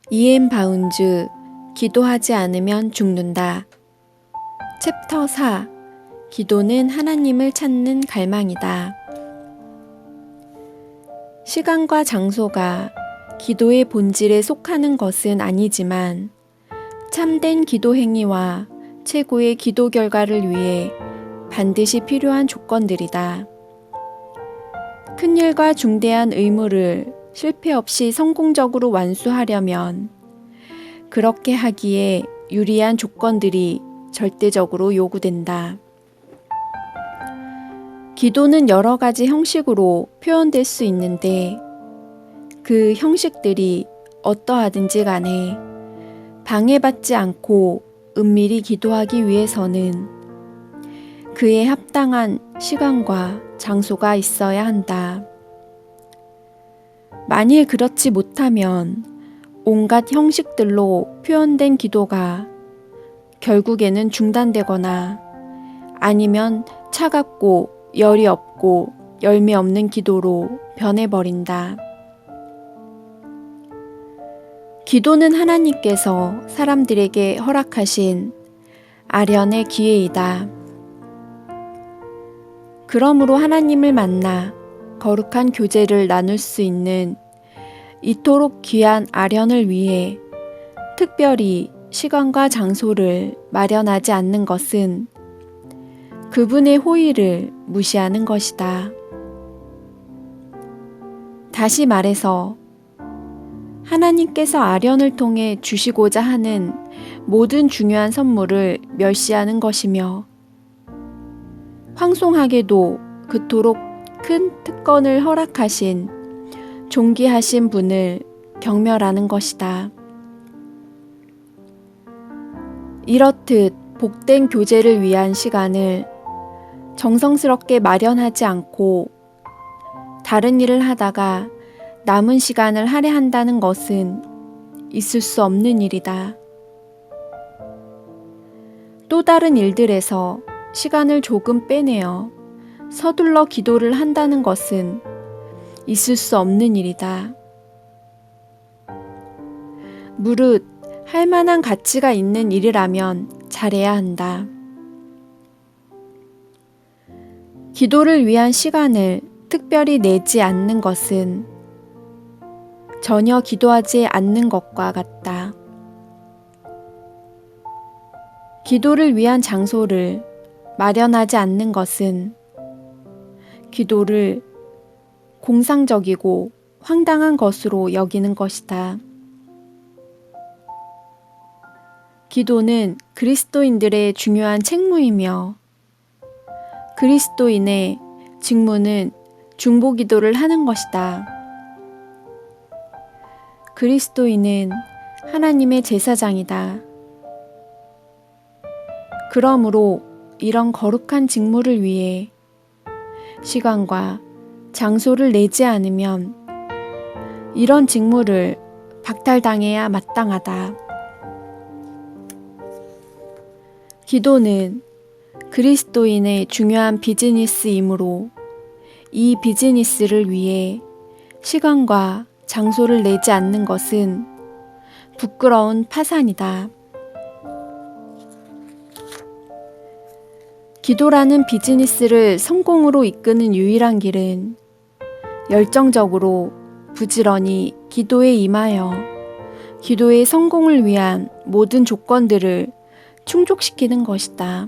이엠 바운즈, 기도하지 않으면 죽는다. 챕터 4. 기도는 하나님을 찾는 갈망이다. 시간과 장소가 기도의 본질에 속하는 것은 아니지만 참된 기도 행위와 최고의 기도 결과를 위해 반드시 필요한 조건들이다. 큰일과 중대한 의무를 실패 없이 성공적으로 완수하려면 그렇게 하기에 유리한 조건들이 절대적으로 요구된다. 기도는 여러 가지 형식으로 표현될 수 있는데 그 형식들이 어떠하든지 간에 방해받지 않고 은밀히 기도하기 위해서는 그에 합당한 시간과 장소가 있어야 한다. 만일 그렇지 못하면 온갖 형식들로 표현된 기도가 결국에는 중단되거나 아니면 차갑고 열이 없고 열매 없는 기도로 변해버린다. 기도는 하나님께서 사람들에게 허락하신 아련의 기회이다. 그러므로 하나님을 만나 거룩한 교제를 나눌 수 있는 이토록 귀한 아련을 위해 특별히 시간과 장소를 마련하지 않는 것은 그분의 호의를 무시하는 것이다. 다시 말해서 하나님께서 아련을 통해 주시고자 하는 모든 중요한 선물을 멸시하는 것이며 황송하게도 그토록 큰 특권을 허락하신 존귀하신 분을 경멸하는 것이다. 이렇듯 복된 교제를 위한 시간을 정성스럽게 마련하지 않고 다른 일을 하다가 남은 시간을 할애한다는 것은 있을 수 없는 일이다. 또 다른 일들에서 시간을 조금 빼내어 서둘러 기도를 한다는 것은 있을 수 없는 일이다. 무릇 할 만한 가치가 있는 일이라면 잘해야 한다. 기도를 위한 시간을 특별히 내지 않는 것은 전혀 기도하지 않는 것과 같다. 기도를 위한 장소를 마련하지 않는 것은 기도를 공상적이고 황당한 것으로 여기는 것이다. 기도는 그리스도인들의 중요한 책무이며 그리스도인의 직무는 중보기도를 하는 것이다. 그리스도인은 하나님의 제사장이다. 그러므로 이런 거룩한 직무를 위해 시간과 장소를 내지 않으면 이런 직무를 박탈당해야 마땅하다. 기도는 그리스도인의 중요한 비즈니스이므로 이 비즈니스를 위해 시간과 장소를 내지 않는 것은 부끄러운 파산이다. 기도라는 비즈니스를 성공으로 이끄는 유일한 길은 열정적으로 부지런히 기도에 임하여 기도의 성공을 위한 모든 조건들을 충족시키는 것이다.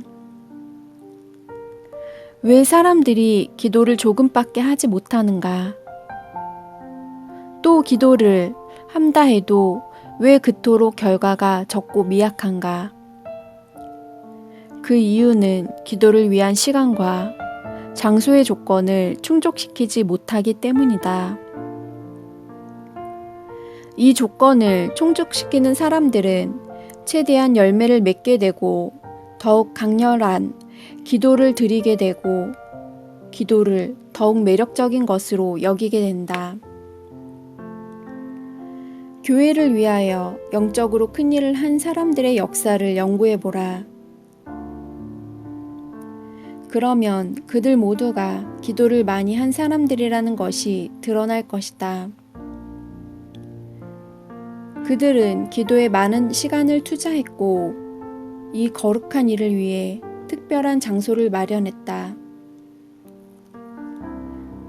왜 사람들이 기도를 조금밖에 하지 못하는가? 또 기도를 한다 해도 왜 그토록 결과가 적고 미약한가? 그 이유는 기도를 위한 시간과 장소의 조건을 충족시키지 못하기 때문이다. 이 조건을 충족시키는 사람들은 최대한 열매를 맺게 되고 더욱 강렬한 기도를 드리게 되고 기도를 더욱 매력적인 것으로 여기게 된다. 교회를 위하여 영적으로 큰 일을 한 사람들의 역사를 연구해보라. 그러면 그들 모두가 기도를 많이 한 사람들이라는 것이 드러날 것이다. 그들은 기도에 많은 시간을 투자했고 이 거룩한 일을 위해 특별한 장소를 마련했다.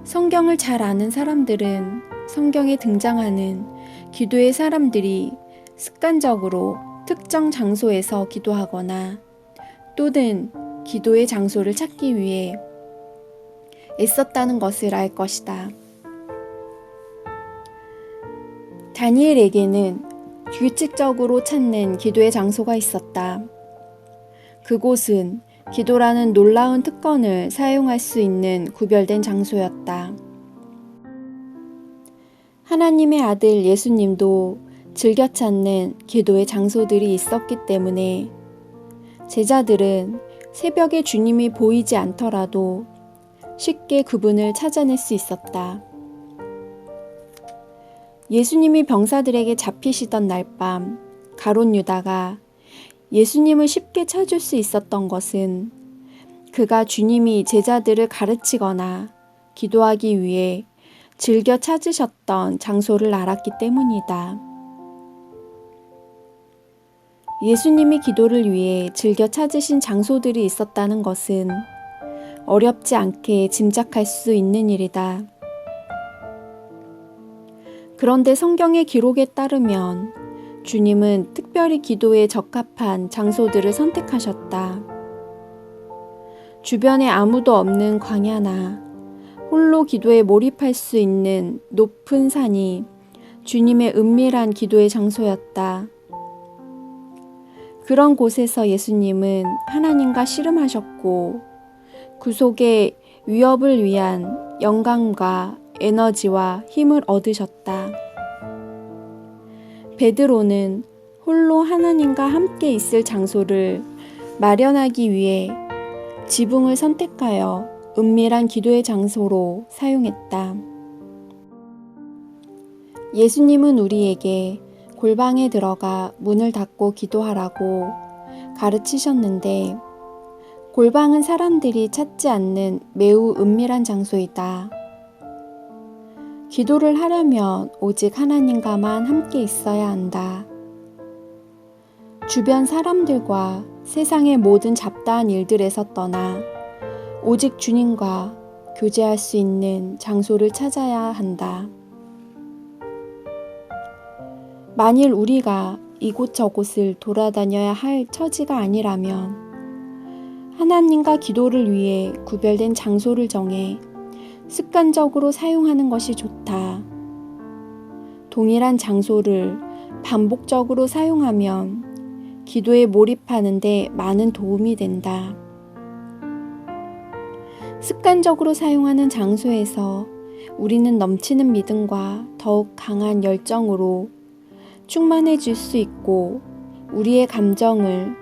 성경을 잘 아는 사람들은 성경에 등장하는 기도의 사람들이 습관적으로 특정 장소에서 기도하거나 또는 기도의 장소를 찾기 위해 애썼다는 것을 알 것이다. 다니엘에게는 규칙적으로 찾는 기도의 장소가 있었다. 그곳은 기도라는 놀라운 특권을 사용할 수 있는 구별된 장소였다. 하나님의 아들 예수님도 즐겨 찾는 기도의 장소들이 있었기 때문에 제자들은 새벽에 주님이 보이지 않더라도 쉽게 그분을 찾아낼 수 있었다. 예수님이 병사들에게 잡히시던 날 밤 가룟 유다가 예수님을 쉽게 찾을 수 있었던 것은 그가 주님이 제자들을 가르치거나 기도하기 위해 즐겨 찾으셨던 장소를 알았기 때문이다. 예수님이 기도를 위해 즐겨 찾으신 장소들이 있었다는 것은 어렵지 않게 짐작할 수 있는 일이다. 그런데 성경의 기록에 따르면 주님은 특별히 기도에 적합한 장소들을 선택하셨다. 주변에 아무도 없는 광야나 홀로 기도에 몰입할 수 있는 높은 산이 주님의 은밀한 기도의 장소였다. 그런 곳에서 예수님은 하나님과 씨름하셨고 그 속에 위협을 위한 영감과 에너지와 힘을 얻으셨다. 베드로는 홀로 하나님과 함께 있을 장소를 마련하기 위해 지붕을 선택하여 은밀한 기도의 장소로 사용했다. 예수님은 우리에게 골방에 들어가 문을 닫고 기도하라고 가르치셨는데 골방은 사람들이 찾지 않는 매우 은밀한 장소이다. 기도를 하려면 오직 하나님과만 함께 있어야 한다. 주변 사람들과 세상의 모든 잡다한 일들에서 떠나 오직 주님과 교제할 수 있는 장소를 찾아야 한다. 만일 우리가 이곳저곳을 돌아다녀야 할 처지가 아니라면 하나님과 기도를 위해 구별된 장소를 정해 습관적으로 사용하는 것이 좋다. 동일한 장소를 반복적으로 사용하면 기도에 몰입하는 데 많은 도움이 된다. 습관적으로 사용하는 장소에서 우리는 넘치는 믿음과 더욱 강한 열정으로 충만해질 수 있고 우리의 감정을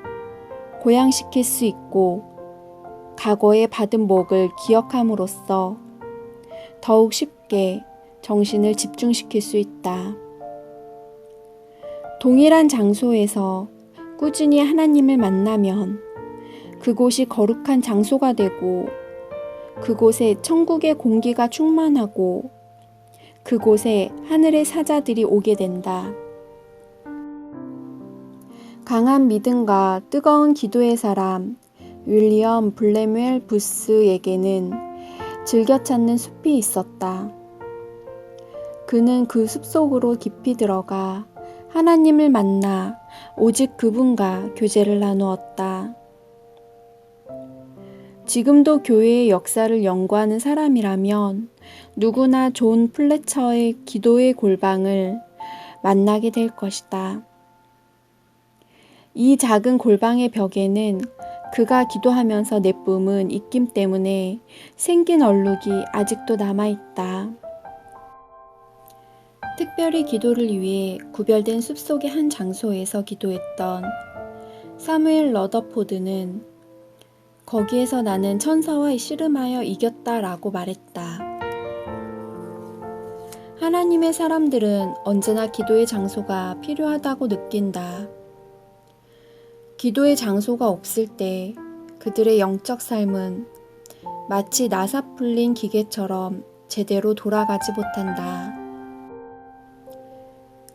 고양시킬 수 있고 과거에 받은 복을 기억함으로써 더욱 쉽게 정신을 집중시킬 수 있다. 동일한 장소에서 꾸준히 하나님을 만나면 그곳이 거룩한 장소가 되고 그곳에 천국의 공기가 충만하고 그곳에 하늘의 사자들이 오게 된다. 강한 믿음과 뜨거운 기도의 사람 윌리엄 블레멜 부스에게는 즐겨 찾는 숲이 있었다. 그는 그 숲속으로 깊이 들어가 하나님을 만나 오직 그분과 교제를 나누었다. 지금도 교회의 역사를 연구하는 사람이라면 누구나 존 플래처의 기도의 골방을 만나게 될 것이다. 이 작은 골방의 벽에는 그가 기도하면서 내뿜은 입김 때문에 생긴 얼룩이 아직도 남아있다. 특별히 기도를 위해 구별된 숲속의 한 장소에서 기도했던 사무엘 러더포드는 거기에서 나는 천사와 씨름하여 이겼다라고 말했다. 하나님의 사람들은 언제나 기도의 장소가 필요하다고 느낀다. 기도의 장소가 없을 때 그들의 영적 삶은 마치 나사 풀린 기계처럼 제대로 돌아가지 못한다.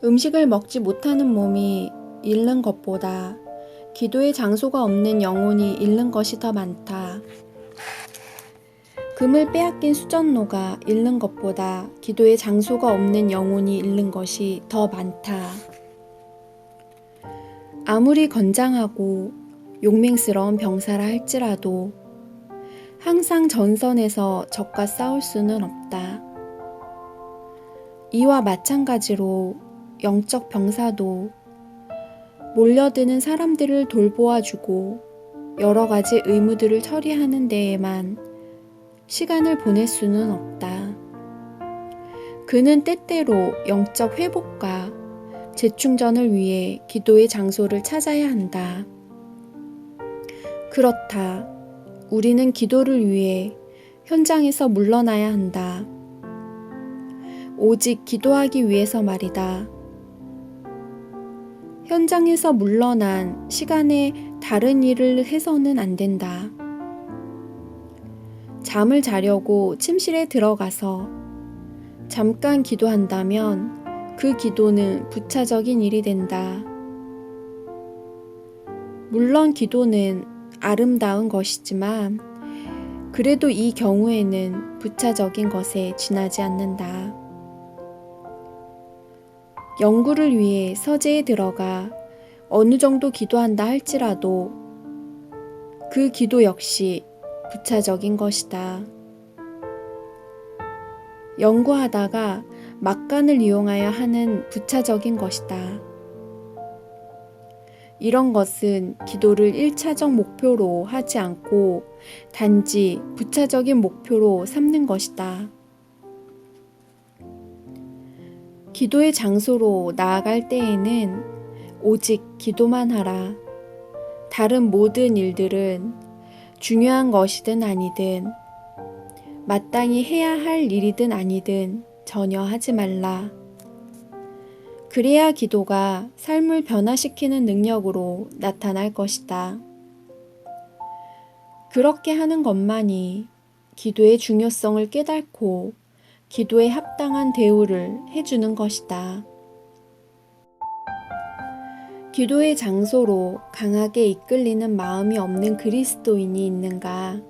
음식을 먹지 못하는 몸이 잃는 것보다 기도의 장소가 없는 영혼이 잃는 것이 더 많다. 금을 빼앗긴 수전노가 잃는 것보다 기도의 장소가 없는 영혼이 잃는 것이 더 많다. 아무리 건장하고 용맹스러운 병사라 할지라도 항상 전선에서 적과 싸울 수는 없다. 이와 마찬가지로 영적 병사도 몰려드는 사람들을 돌보아주고 여러 가지 의무들을 처리하는 데에만 시간을 보낼 수는 없다. 그는 때때로 영적 회복과 재충전을 위해 기도의 장소를 찾아야 한다. 그렇다. 우리는 기도를 위해 현장에서 물러나야 한다. 오직 기도하기 위해서 말이다. 현장에서 물러난 시간에 다른 일을 해서는 안 된다. 잠을 자려고 침실에 들어가서 잠깐 기도한다면 그 기도는 부차적인 일이 된다. 물론 기도는 아름다운 것이지만 그래도 이 경우에는 부차적인 것에 지나지 않는다. 연구를 위해 서재에 들어가 어느 정도 기도한다 할지라도 그 기도 역시 부차적인 것이다. 연구하다가 막간을 이용하여 하는 부차적인 것이다. 이런 것은 기도를 1차적 목표로 하지 않고 단지 부차적인 목표로 삼는 것이다. 기도의 장소로 나아갈 때에는 오직 기도만 하라. 다른 모든 일들은 중요한 것이든 아니든 마땅히 해야 할 일이든 아니든 전혀 하지 말라. 그래야 기도가 삶을 변화시키는 능력으로 나타날 것이다. 그렇게 하는 것만이 기도의 중요성을 깨닫고 기도에 합당한 대우를 해주는 것이다. 기도의 장소로 강하게 이끌리는 마음이 없는 그리스도인이 있는가?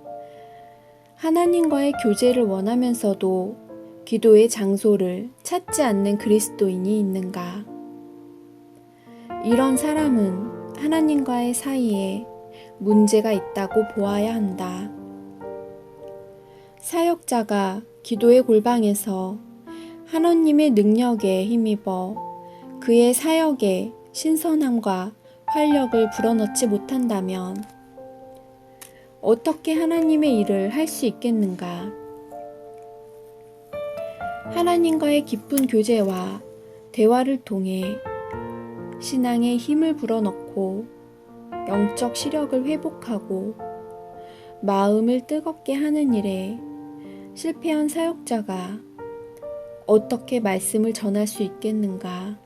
하나님과의 교제를 원하면서도 기도의 장소를 찾지 않는 그리스도인이 있는가? 이런 사람은 하나님과의 사이에 문제가 있다고 보아야 한다. 사역자가 기도의 골방에서 하나님의 능력에 힘입어 그의 사역에 신선함과 활력을 불어넣지 못한다면 어떻게 하나님의 일을 할 수 있겠는가? 하나님과의 깊은 교제와 대화를 통해 신앙에 힘을 불어넣고 영적 시력을 회복하고 마음을 뜨겁게 하는 일에 실패한 사역자가 어떻게 말씀을 전할 수 있겠는가?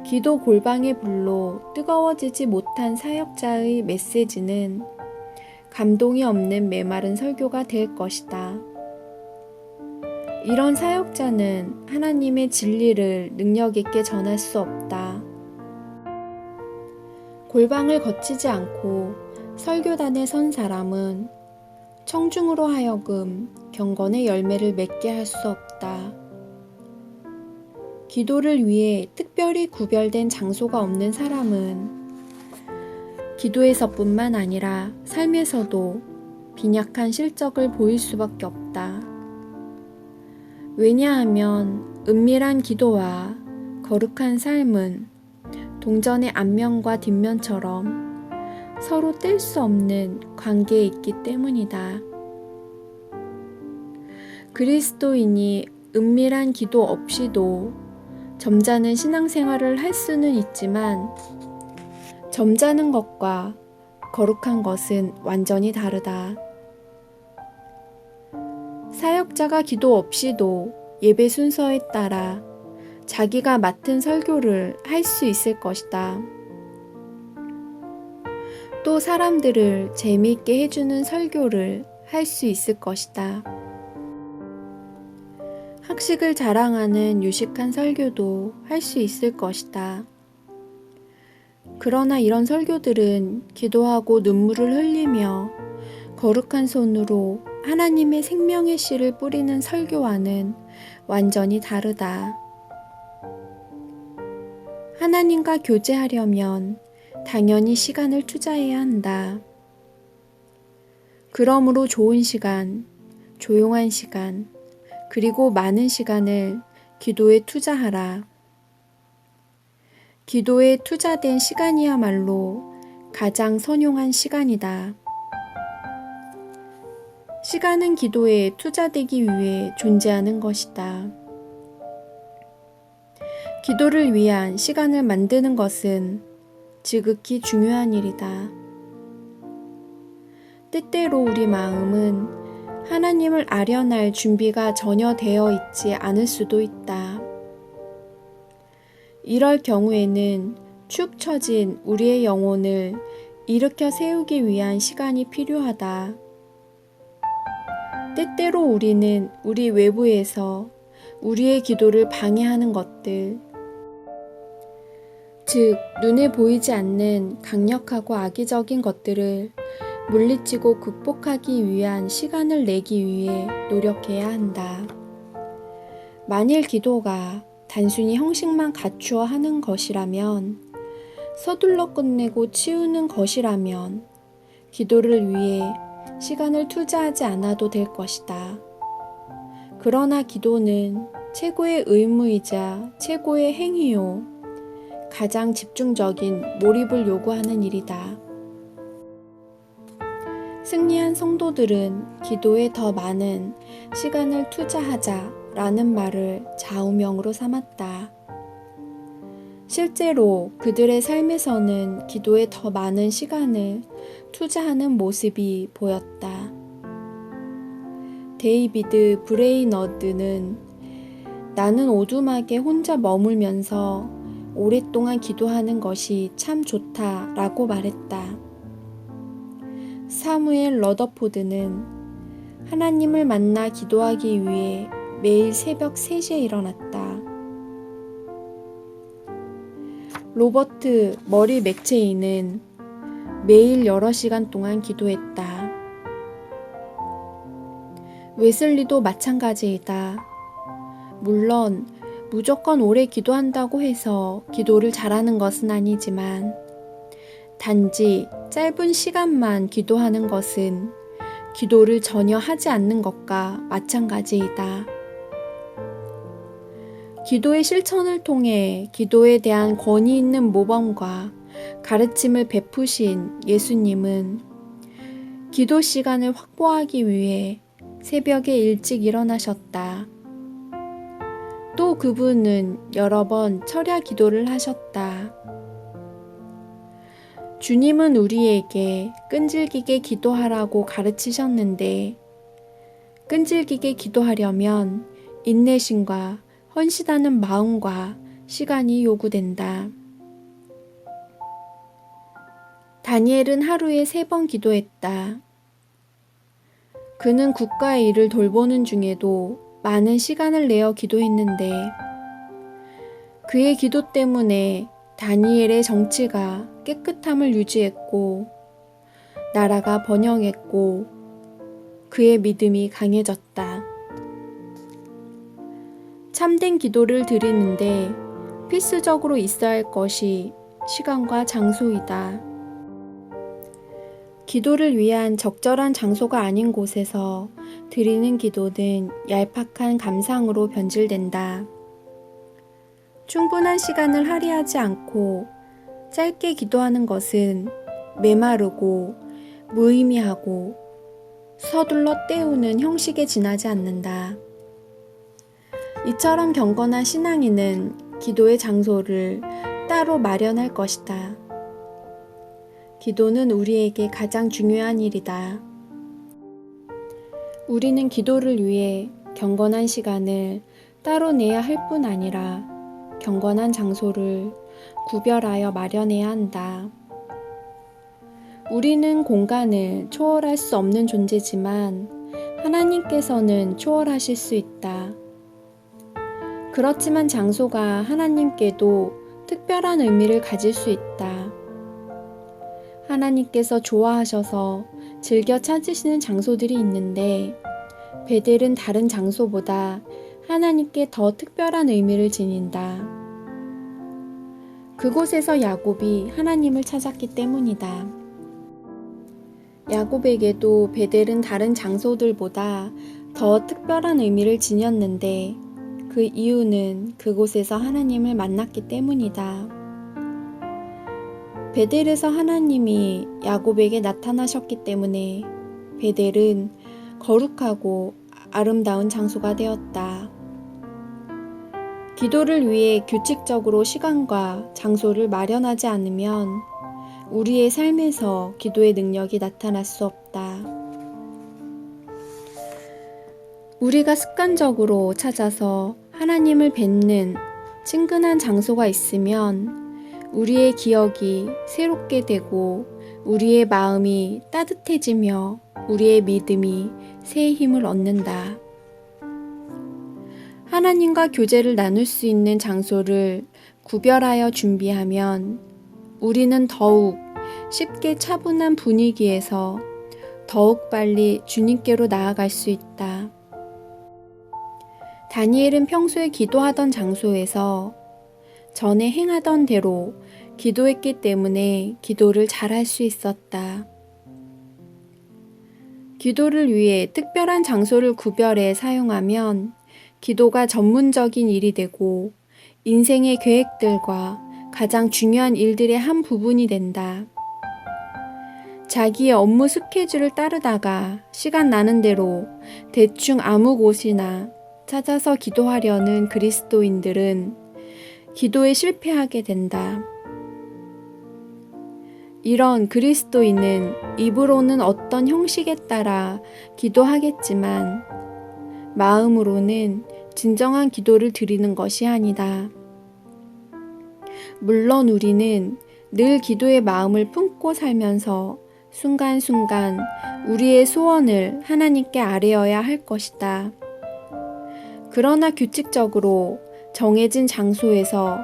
기도 골방의 불로 뜨거워지지 못한 사역자의 메시지는 감동이 없는 메마른 설교가 될 것이다. 이런 사역자는 하나님의 진리를 능력 있게 전할 수 없다. 골방을 거치지 않고 설교단에 선 사람은 청중으로 하여금 경건의 열매를 맺게 할 수 없다. 기도를 위해 특별히 구별된 장소가 없는 사람은 기도에서뿐만 아니라 삶에서도 빈약한 실적을 보일 수밖에 없다. 왜냐하면 은밀한 기도와 거룩한 삶은 동전의 앞면과 뒷면처럼 서로 뗄 수 없는 관계에 있기 때문이다. 그리스도인이 은밀한 기도 없이도 점잖은 신앙생활을 할 수는 있지만 점잖은 것과 거룩한 것은 완전히 다르다. 사역자가 기도 없이도 예배 순서에 따라 자기가 맡은 설교를 할 수 있을 것이다. 또 사람들을 재미있게 해주는 설교를 할 수 있을 것이다. 학식을 자랑하는 유식한 설교도 할 수 있을 것이다. 그러나 이런 설교들은 기도하고 눈물을 흘리며 거룩한 손으로 하나님의 생명의 씨를 뿌리는 설교와는 완전히 다르다. 하나님과 교제하려면 당연히 시간을 투자해야 한다. 그러므로 좋은 시간, 조용한 시간, 그리고 많은 시간을 기도에 투자하라. 기도에 투자된 시간이야말로 가장 선용한 시간이다. 시간은 기도에 투자되기 위해 존재하는 것이다. 기도를 위한 시간을 만드는 것은 지극히 중요한 일이다. 때때로 우리 마음은 하나님을 아련할 준비가 전혀 되어 있지 않을 수도 있다. 이럴 경우에는 축 처진 우리의 영혼을 일으켜 세우기 위한 시간이 필요하다. 때때로 우리는 우리 외부에서 우리의 기도를 방해하는 것들, 즉 눈에 보이지 않는 강력하고 악의적인 것들을 물리치고 극복하기 위한 시간을 내기 위해 노력해야 한다. 만일 기도가 단순히 형식만 갖추어 하는 것이라면, 서둘러 끝내고 치우는 것이라면 기도를 위해 시간을 투자하지 않아도 될 것이다. 그러나 기도는 최고의 의무이자 최고의 행위요, 가장 집중적인 몰입을 요구하는 일이다. 승리한 성도들은 기도에 더 많은 시간을 투자하자라는 말을 좌우명으로 삼았다. 실제로 그들의 삶에서는 기도에 더 많은 시간을 투자하는 모습이 보였다. 데이비드 브레이너드는 나는 오두막에 혼자 머물면서 오랫동안 기도하는 것이 참 좋다라고 말했다. 사무엘 러더포드는 하나님을 만나 기도하기 위해 매일 새벽 3시에 일어났다. 로버트 머리 맥체이는 매일 여러 시간 동안 기도했다. 웨슬리도 마찬가지이다. 물론 무조건 오래 기도한다고 해서 기도를 잘하는 것은 아니지만, 단지 짧은 시간만 기도하는 것은 기도를 전혀 하지 않는 것과 마찬가지이다. 기도의 실천을 통해 기도에 대한 권위 있는 모범과 가르침을 베푸신 예수님은 기도 시간을 확보하기 위해 새벽에 일찍 일어나셨다. 또 그분은 여러 번 철야 기도를 하셨다. 주님은 우리에게 끈질기게 기도하라고 가르치셨는데, 끈질기게 기도하려면 인내심과 헌신하는 마음과 시간이 요구된다. 다니엘은 하루에 3번 기도했다. 그는 국가의 일을 돌보는 중에도 많은 시간을 내어 기도했는데, 그의 기도 때문에 다니엘의 정치가 깨끗함을 유지했고 나라가 번영했고 그의 믿음이 강해졌다. 참된 기도를 드리는데 필수적으로 있어야 할 것이 시간과 장소이다. 기도를 위한 적절한 장소가 아닌 곳에서 드리는 기도는 얄팍한 감상으로 변질된다. 충분한 시간을 할애하지 않고 짧게 기도하는 것은 메마르고 무의미하고 서둘러 때우는 형식에 지나지 않는다. 이처럼 경건한 신앙인은 기도의 장소를 따로 마련할 것이다. 기도는 우리에게 가장 중요한 일이다. 우리는 기도를 위해 경건한 시간을 따로 내야 할 뿐 아니라 경건한 장소를 구별하여 마련해야 한다. 우리는 공간을 초월할 수 없는 존재지만 하나님께서는 초월하실 수 있다. 그렇지만 장소가 하나님께도 특별한 의미를 가질 수 있다. 하나님께서 좋아하셔서 즐겨 찾으시는 장소들이 있는데 베델은 다른 장소보다 하나님께 더 특별한 의미를 지닌다. 그곳에서 야곱이 하나님을 찾았기 때문이다. 야곱에게도 베델은 다른 장소들보다 더 특별한 의미를 지녔는데 그 이유는 그곳에서 하나님을 만났기 때문이다. 베델에서 하나님이 야곱에게 나타나셨기 때문에 베델은 거룩하고 아름다운 장소가 되었다. 기도를 위해 규칙적으로 시간과 장소를 마련하지 않으면 우리의 삶에서 기도의 능력이 나타날 수 없다. 우리가 습관적으로 찾아서 하나님을 뵙는 친근한 장소가 있으면 우리의 기억이 새롭게 되고 우리의 마음이 따뜻해지며 우리의 믿음이 새 힘을 얻는다. 하나님과 교제를 나눌 수 있는 장소를 구별하여 준비하면 우리는 더욱 쉽게 차분한 분위기에서 더욱 빨리 주님께로 나아갈 수 있다. 다니엘은 평소에 기도하던 장소에서 전에 행하던 대로 기도했기 때문에 기도를 잘할 수 있었다. 기도를 위해 특별한 장소를 구별해 사용하면 기도가 전문적인 일이 되고 인생의 계획들과 가장 중요한 일들의 한 부분이 된다. 자기의 업무 스케줄을 따르다가 시간 나는 대로 대충 아무 곳이나 찾아서 기도하려는 그리스도인들은 기도에 실패하게 된다. 이런 그리스도인은 입으로는 어떤 형식에 따라 기도하겠지만 마음으로는 진정한 기도를 드리는 것이 아니다. 물론 우리는 늘 기도의 마음을 품고 살면서 순간순간 우리의 소원을 하나님께 아뢰어야 할 것이다. 그러나 규칙적으로 정해진 장소에서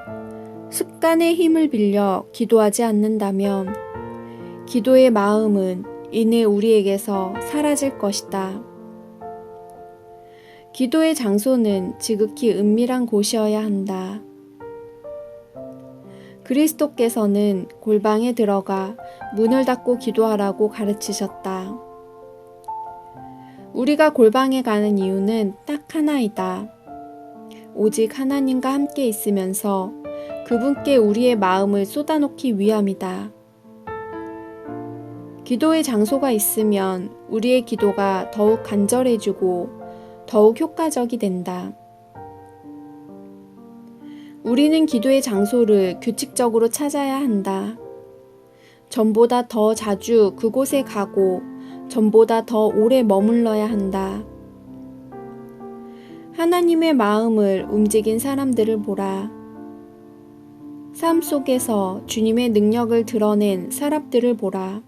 습관의 힘을 빌려 기도하지 않는다면 기도의 마음은 이내 우리에게서 사라질 것이다. 기도의 장소는 지극히 은밀한 곳이어야 한다. 그리스도께서는 골방에 들어가 문을 닫고 기도하라고 가르치셨다. 우리가 골방에 가는 이유는 딱 하나이다. 오직 하나님과 함께 있으면서 그분께 우리의 마음을 쏟아놓기 위함이다. 기도의 장소가 있으면 우리의 기도가 더욱 간절해지고 더욱 효과적이 된다. 우리는 기도의 장소를 규칙적으로 찾아야 한다. 전보다 더 자주 그곳에 가고 전보다 더 오래 머물러야 한다. 하나님의 마음을 움직인 사람들을 보라. 삶 속에서 주님의 능력을 드러낸 사람들을 보라.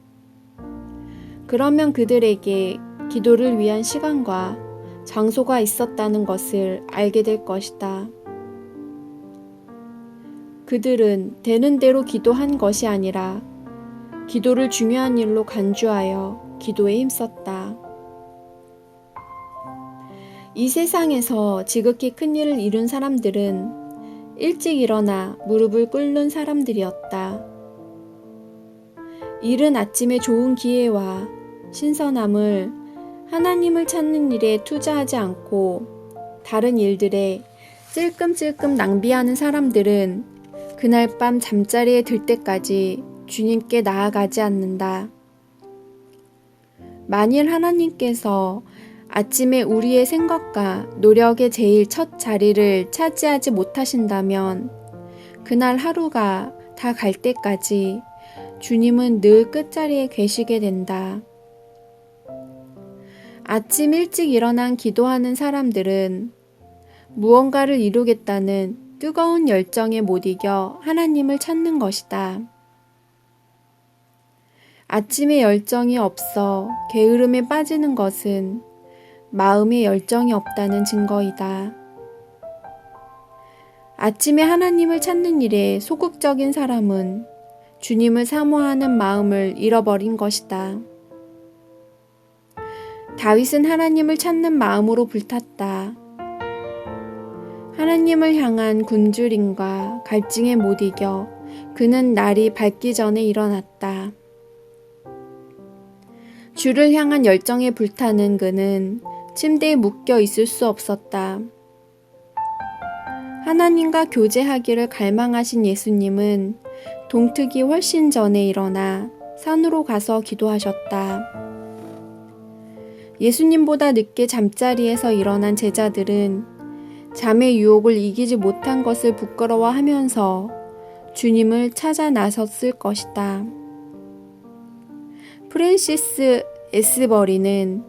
그러면 그들에게 기도를 위한 시간과 장소가 있었다는 것을 알게 될 것이다. 그들은 되는 대로 기도한 것이 아니라 기도를 중요한 일로 간주하여 기도에 힘썼다. 이 세상에서 지극히 큰 일을 이룬 사람들은 일찍 일어나 무릎을 꿇는 사람들이었다. 이른 아침에 좋은 기회와 신선함을 하나님을 찾는 일에 투자하지 않고 다른 일들에 찔끔찔끔 낭비하는 사람들은 그날 밤 잠자리에 들 때까지 주님께 나아가지 않는다. 만일 하나님께서 아침에 우리의 생각과 노력의 제일 첫 자리를 차지하지 못하신다면 그날 하루가 다 갈 때까지 주님은 늘 끝자리에 계시게 된다. 아침 일찍 일어난 기도하는 사람들은 무언가를 이루겠다는 뜨거운 열정에 못 이겨 하나님을 찾는 것이다. 아침에 열정이 없어 게으름에 빠지는 것은 마음에 열정이 없다는 증거이다. 아침에 하나님을 찾는 일에 소극적인 사람은 주님을 사모하는 마음을 잃어버린 것이다. 다윗은 하나님을 찾는 마음으로 불탔다. 하나님을 향한 굶주림과 갈증에 못 이겨 그는 날이 밝기 전에 일어났다. 주를 향한 열정에 불타는 그는 침대에 묶여 있을 수 없었다. 하나님과 교제하기를 갈망하신 예수님은 동트기 훨씬 전에 일어나 산으로 가서 기도하셨다. 예수님보다 늦게 잠자리에서 일어난 제자들은 잠의 유혹을 이기지 못한 것을 부끄러워하면서 주님을 찾아 나섰을 것이다. 프랜시스 에스버리는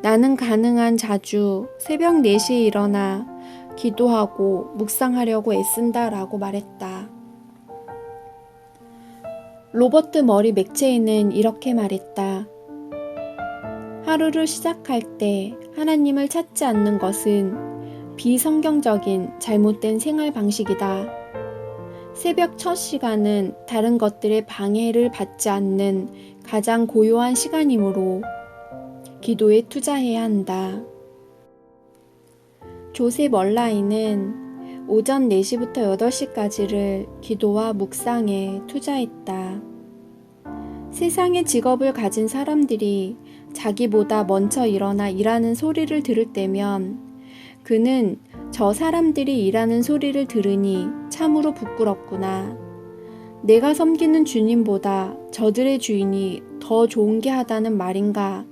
나는 가능한 자주 새벽 4시에 일어나 기도하고 묵상하려고 애쓴다 라고 말했다. 로버트 머리 맥체인은 이렇게 말했다. 하루를 시작할 때 하나님을 찾지 않는 것은 비성경적인 잘못된 생활 방식이다. 새벽 첫 시간은 다른 것들의 방해를 받지 않는 가장 고요한 시간이므로 기도에 투자해야 한다. 조셉 얼라인은 오전 4시부터 8시까지를 기도와 묵상에 투자했다. 세상의 직업을 가진 사람들이 자기보다 먼저 일어나 일하는 소리를 들을 때면 그는 저 사람들이 일하는 소리를 들으니 참으로 부끄럽구나. 내가 섬기는 주님보다 저들의 주인이 더 좋은 게 하다는 말인가?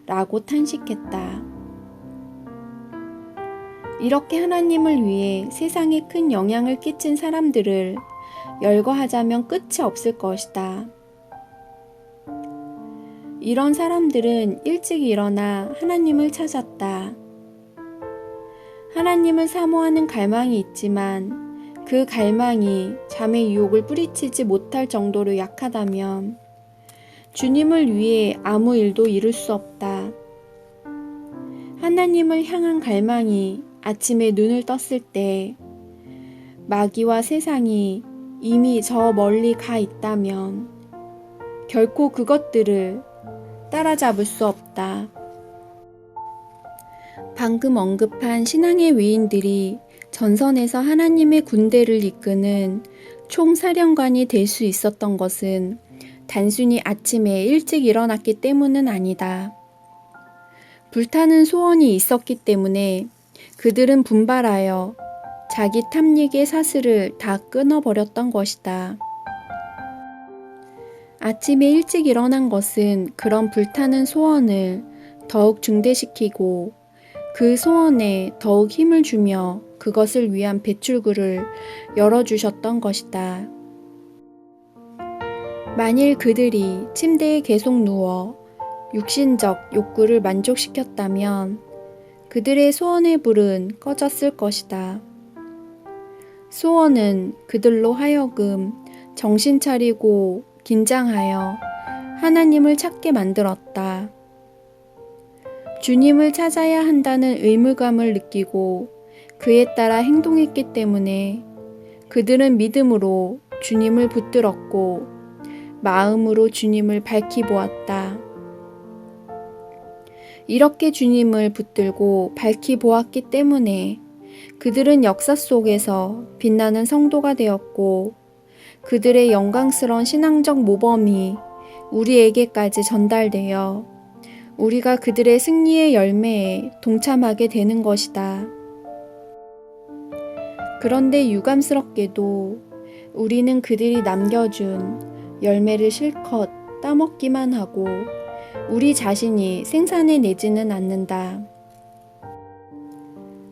라고 탄식했다. 이렇게 하나님을 위해 세상에 큰 영향을 끼친 사람들을 열거하자면 끝이 없을 것이다. 이런 사람들은 일찍 일어나 하나님을 찾았다. 하나님을 사모하는 갈망이 있지만 그 갈망이 잠의 유혹을 뿌리치지 못할 정도로 약하다면 주님을 위해 아무 일도 이룰 수 없다. 하나님을 향한 갈망이 아침에 눈을 떴을 때 마귀와 세상이 이미 저 멀리 가 있다면 결코 그것들을 따라잡을 수 없다. 방금 언급한 신앙의 위인들이 전선에서 하나님의 군대를 이끄는 총사령관이 될 수 있었던 것은 단순히 아침에 일찍 일어났기 때문은 아니다. 불타는 소원이 있었기 때문에 그들은 분발하여 자기 탐닉의 사슬을 다 끊어버렸던 것이다. 아침에 일찍 일어난 것은 그런 불타는 소원을 더욱 증대시키고 그 소원에 더욱 힘을 주며 그것을 위한 배출구를 열어주셨던 것이다. 만일 그들이 침대에 계속 누워 육신적 욕구를 만족시켰다면 그들의 소원의 불은 꺼졌을 것이다. 소원은 그들로 하여금 정신 차리고 긴장하여 하나님을 찾게 만들었다. 주님을 찾아야 한다는 의무감을 느끼고 그에 따라 행동했기 때문에 그들은 믿음으로 주님을 붙들었고 마음으로 주님을 밝히 보았다. 이렇게 주님을 붙들고 밝히 보았기 때문에 그들은 역사 속에서 빛나는 성도가 되었고 그들의 영광스러운 신앙적 모범이 우리에게까지 전달되어 우리가 그들의 승리의 열매에 동참하게 되는 것이다. 그런데 유감스럽게도 우리는 그들이 남겨준 열매를 실컷 따먹기만 하고 우리 자신이 생산해내지는 않는다.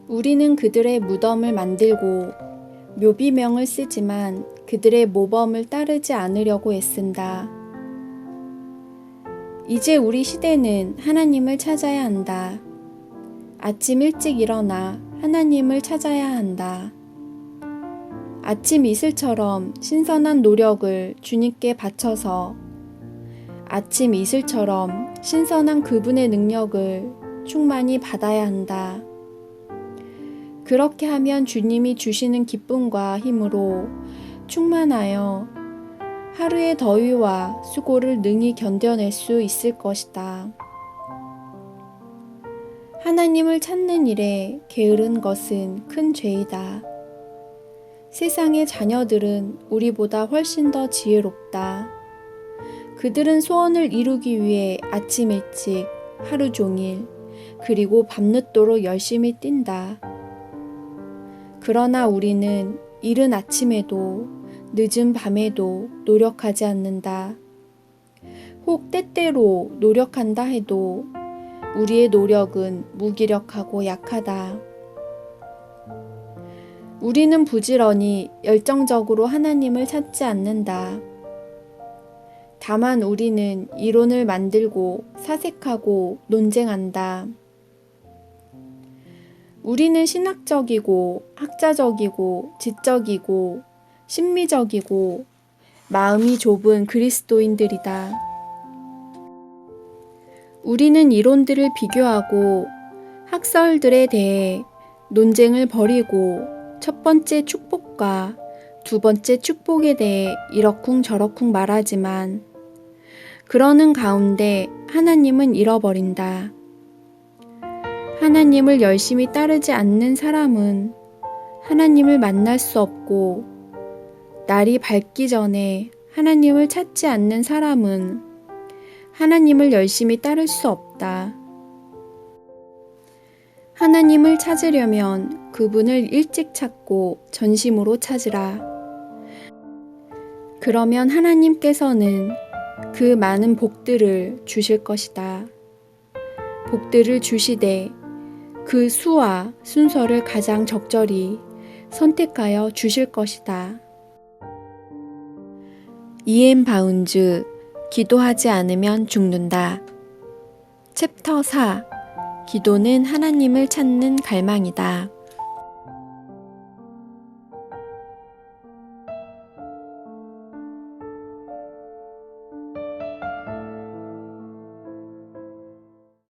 우리는 그들의 무덤을 만들고 묘비명을 쓰지만 그들의 모범을 따르지 않으려고 애쓴다. 이제 우리 시대는 하나님을 찾아야 한다. 아침 일찍 일어나 하나님을 찾아야 한다. 아침 이슬처럼 신선한 노력을 주님께 바쳐서 아침 이슬처럼 신선한 그분의 능력을 충만히 받아야 한다. 그렇게 하면 주님이 주시는 기쁨과 힘으로 충만하여 하루의 더위와 수고를 능히 견뎌낼 수 있을 것이다. 하나님을 찾는 일에 게으른 것은 큰 죄이다. 세상의 자녀들은 우리보다 훨씬 더 지혜롭다. 그들은 소원을 이루기 위해 아침 일찍 하루 종일 그리고 밤늦도록 열심히 뛴다. 그러나 우리는 이른 아침에도 늦은 밤에도 노력하지 않는다. 혹 때때로 노력한다 해도 우리의 노력은 무기력하고 약하다. 우리는 부지런히 열정적으로 하나님을 찾지 않는다. 다만 우리는 이론을 만들고 사색하고 논쟁한다. 우리는 신학적이고 학자적이고 지적이고 심미적이고 마음이 좁은 그리스도인들이다. 우리는 이론들을 비교하고 학설들에 대해 논쟁을 벌이고 첫 번째 축복과 두 번째 축복에 대해 이러쿵저러쿵 말하지만 그러는 가운데 하나님은 잃어버린다. 하나님을 열심히 따르지 않는 사람은 하나님을 만날 수 없고 날이 밝기 전에 하나님을 찾지 않는 사람은 하나님을 열심히 따를 수 없다. 하나님을 찾으려면 그분을 일찍 찾고 전심으로 찾으라. 그러면 하나님께서는 그 많은 복들을 주실 것이다. 복들을 주시되 그 수와 순서를 가장 적절히 선택하여 주실 것이다. E.M. 바운즈, 기도하지 않으면 죽는다. 챕터 4. 기도는 하나님을 찾는 갈망이다.